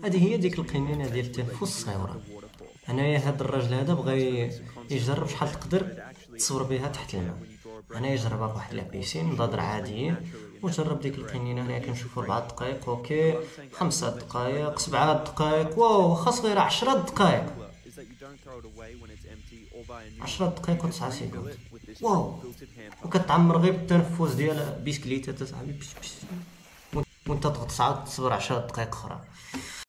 هذه هي ديك القنينه ديال التنفس الصغيره. انايا هاد الراجل هذا بغى يجرب شحال تقدر تصور بها تحت الماء. انايا جربها بواحد لابيسين نضادر عاديين، وجرب ديك القنينه هنايا كنشوفوا 4 دقائق اوكي، 5 دقائق، 7 دقائق، واو خاص غير 10 دقائق، 10 دقائق و9 سكوند، واو. وكتعمر غير بالتنفس ديال بسكليته صاحبي، وانت تغطس عاد تصبر 10 دقائق اخرى.